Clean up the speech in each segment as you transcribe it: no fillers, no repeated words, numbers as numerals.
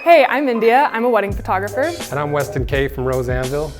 Hey, I'm India. I'm a wedding photographer. And I'm Weston K from Rose Anvil.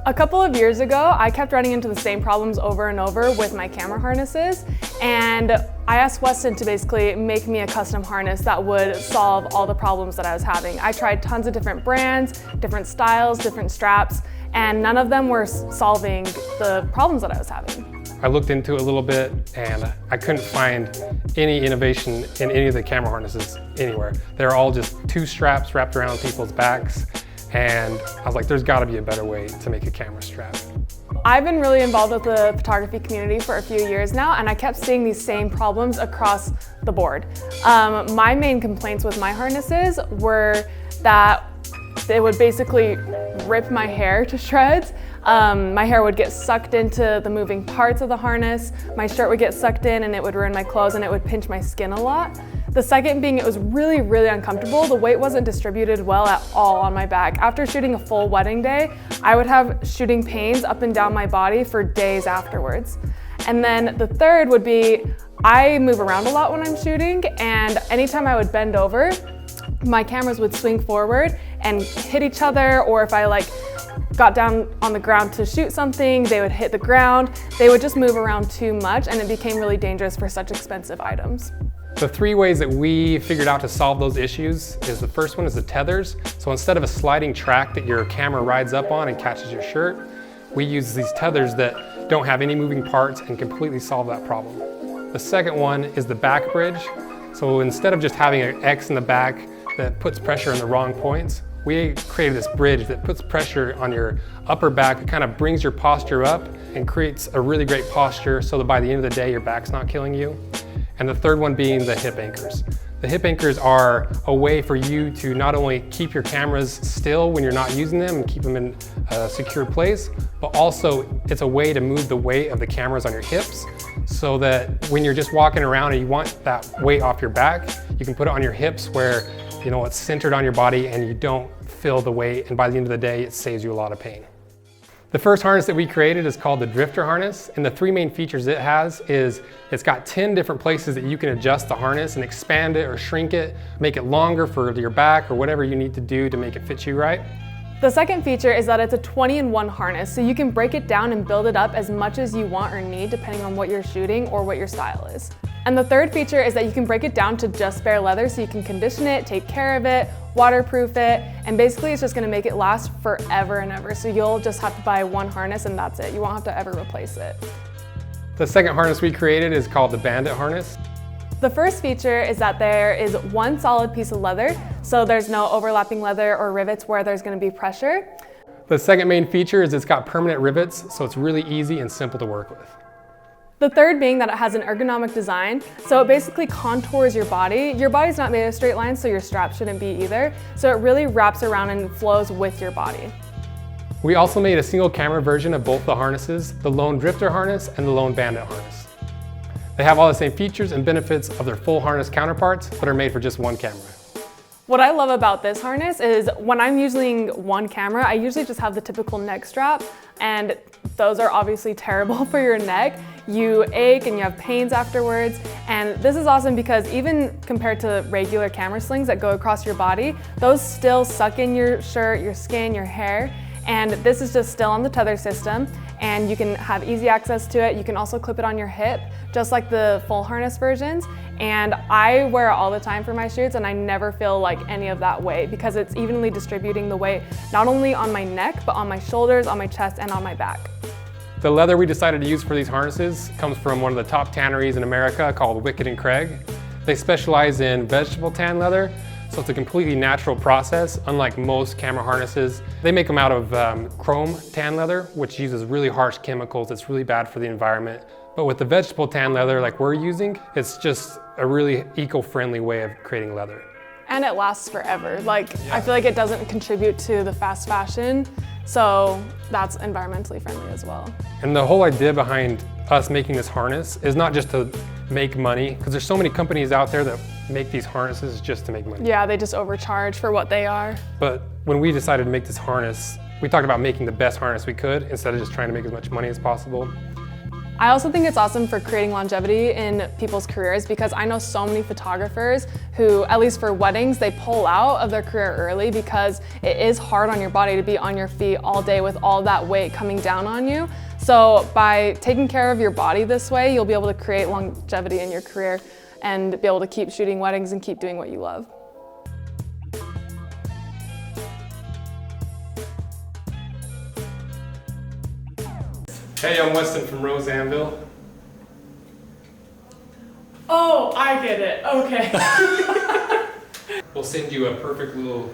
A couple of years ago, I kept running into the same problems over and over with my camera harnesses, and I asked Weston to basically make me a custom harness that would solve all the problems that I was having. I tried tons of different brands, different styles, different straps, and none of them were solving the problems that I was having. I looked into it a little bit and I couldn't find any innovation in any of the camera harnesses anywhere. They're all just two straps wrapped around people's backs, and I was like, there's gotta be a better way to make a camera strap. I've been really involved with the photography community for a few years now, and I kept seeing these same problems across the board. My main complaints with my harnesses were that they would basically rip my hair to shreds. My hair would get sucked into the moving parts of the harness, my shirt would get sucked in and it would ruin my clothes, and it would pinch my skin a lot. The second being, it was really uncomfortable. The weight wasn't distributed well at all on my back. After shooting a full wedding day, I would have shooting pains up and down my body for days afterwards. And then the third would be, I move around a lot when I'm shooting, and anytime I would bend over, my cameras would swing forward and hit each other, or if I got down on the ground to shoot something, they would hit the ground. They would just move around too much, and it became really dangerous for such expensive items. The three ways that we figured out to solve those issues is, the first one is the tethers. So instead of a sliding track that your camera rides up on and catches your shirt, we use these tethers that don't have any moving parts and completely solve that problem. The second one is the back bridge. So instead of just having an X in the back that puts pressure in the wrong points, we created this bridge that puts pressure on your upper back. It kind of brings your posture up and creates a really great posture so that by the end of the day, your back's not killing you. And the third one being the hip anchors. The hip anchors are a way for you to not only keep your cameras still when you're not using them and keep them in a secure place, but also it's a way to move the weight of the cameras on your hips so that when you're just walking around and you want that weight off your back, you can put it on your hips where it's centered on your body and you don't feel the weight, and by the end of the day, it saves you a lot of pain. The first harness that we created is called the Drifter harness, and the three main features it has is it's got 10 different places that you can adjust the harness and expand it or shrink it, make it longer for your back or whatever you need to do to make it fit you right. The second feature is that it's a 20-in-1 harness, so you can break it down and build it up as much as you want or need depending on what you're shooting or what your style is. And the third feature is that you can break it down to just bare leather, so you can condition it, take care of it, waterproof it, and basically it's just gonna make it last forever and ever. So you'll just have to buy one harness and that's it. You won't have to ever replace it. The second harness we created is called the Bandit harness. The first feature is that there is one solid piece of leather, so there's no overlapping leather or rivets where there's gonna be pressure. The second main feature is it's got permanent rivets, so it's really easy and simple to work with. The third being that it has an ergonomic design, so it basically contours your body. Your body's not made of straight lines, so your strap shouldn't be either. So it really wraps around and flows with your body. We also made a single camera version of both the harnesses, the Lone Drifter harness and the Lone Bandit harness. They have all the same features and benefits of their full harness counterparts, but are made for just one camera. What I love about this harness is when I'm using one camera, I usually just have the typical neck strap, and those are obviously terrible for your neck. You ache and you have pains afterwards, and this is awesome because even compared to regular camera slings that go across your body, those still suck in your shirt, your skin, your hair, and this is just still on the tether system, and you can have easy access to it. You can also clip it on your hip, just like the full harness versions, and I wear it all the time for my shoots, and I never feel like any of that weight because it's evenly distributing the weight not only on my neck, but on my shoulders, on my chest, and on my back. The leather we decided to use for these harnesses comes from one of the top tanneries in America called Wicked & Craig. They specialize in vegetable tan leather, so it's a completely natural process, unlike most camera harnesses. They make them out of chrome tan leather, which uses really harsh chemicals. It's really bad for the environment. But with the vegetable tan leather like we're using, it's just a really eco-friendly way of creating leather. And it lasts forever. I feel like it doesn't contribute to the fast fashion, so that's environmentally friendly as well. And the whole idea behind us making this harness is not just to make money, because there's so many companies out there that make these harnesses just to make money. Yeah, they just overcharge for what they are. But when we decided to make this harness, we talked about making the best harness we could instead of just trying to make as much money as possible. I also think it's awesome for creating longevity in people's careers because I know so many photographers who, at least for weddings, they pull out of their career early because it is hard on your body to be on your feet all day with all that weight coming down on you. So by taking care of your body this way, you'll be able to create longevity in your career and be able to keep shooting weddings and keep doing what you love. Hey, I'm Weston from Rose Anvil. Oh, I get it. Okay. We'll send you a perfect little